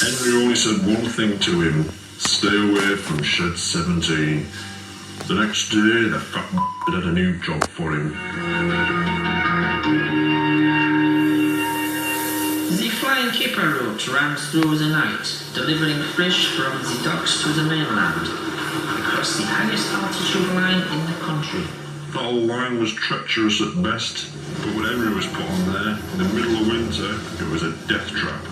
Henry only said one thing to him: stay away from shed 17. The next day, the fat had a new job for him. The flying kipper route ran through the night, delivering fish from the docks to the mainland, across the highest altitude line in the country. That old line was treacherous at best, but when Henry was put on there, in the middle of winter, it was a death trap.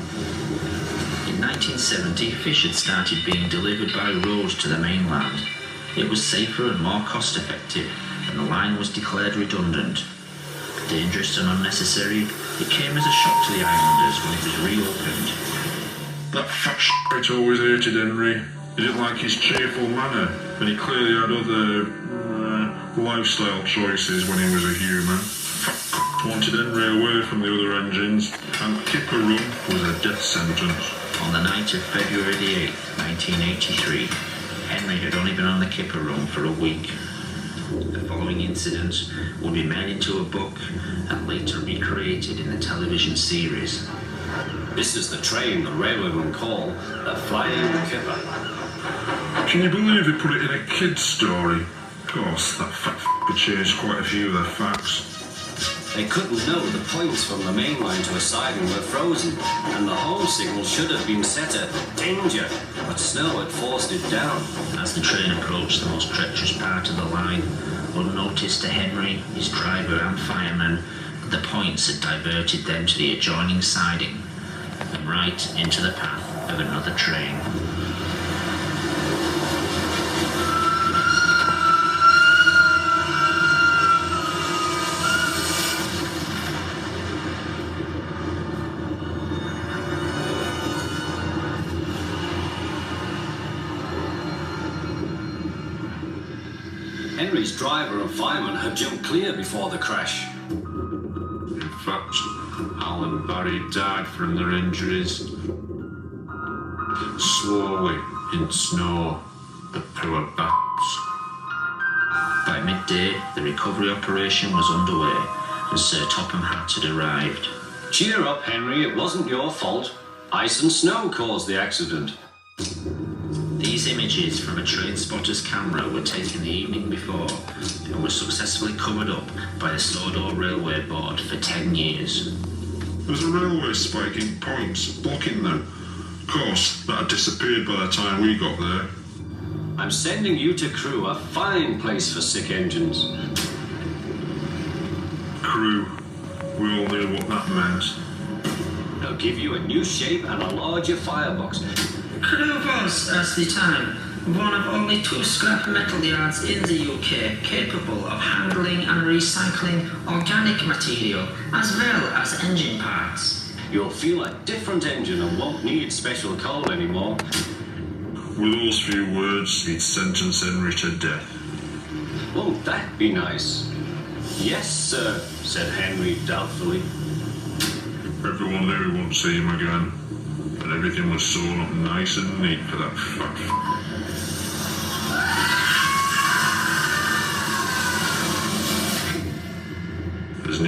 In 1970, fish had started being delivered by road to the mainland. It was safer and more cost-effective, and the line was declared redundant. Dangerous and unnecessary, it came as a shock to the islanders when it was reopened. That fat shit always hated Henry. He didn't like his cheerful manner, and he clearly had other lifestyle choices when he was a human. Fat wanted Henry away from the other engines, and Kipper Run was a death sentence. On the night of February the 8th, 1983, Henry had only been on the Kipper Run for a week. The following incident would be made into a book and later recreated in the television series. This is the train the railwaymen call the Flying Kipper. Can you believe they put it in a kid's story? Of course, that fat had changed quite a few of their facts. They couldn't know the points from the main line to a siding were frozen, and the home signal should have been set at danger, but snow had forced it down. As the train approached the most treacherous part of the line, unnoticed to Henry, his driver and firemen, the points had diverted them to the adjoining siding and right into the path of another train. Henry's driver and fireman had jumped clear before the crash. In fact, Al and Barry died from their injuries. Slowly, in snow, the poor bats. By midday, the recovery operation was underway, and Sir Topham Hatt had arrived. Cheer up, Henry, it wasn't your fault. Ice and snow caused the accident. These images from a train spotter's camera were taken the evening before and were successfully covered up by the Sodor Railway Board for 10 years. There was a railway spike in points, blocking them. Of course, that had disappeared by the time we got there. I'm sending you to Crewe, a fine place for sick engines. Crew, we all knew what that meant. They'll give you a new shape and a larger firebox. Crewe was, at the time, one of only 2 scrap metal yards in the UK capable of handling and recycling organic material as well as engine parts. You'll feel a different engine and won't need special coal anymore. With those few words, he'd sentence Henry to death. Won't that be nice? Yes, sir, said Henry doubtfully. Everyone knew he wouldn't see him again, and everything was sewn up nice and neat for that fat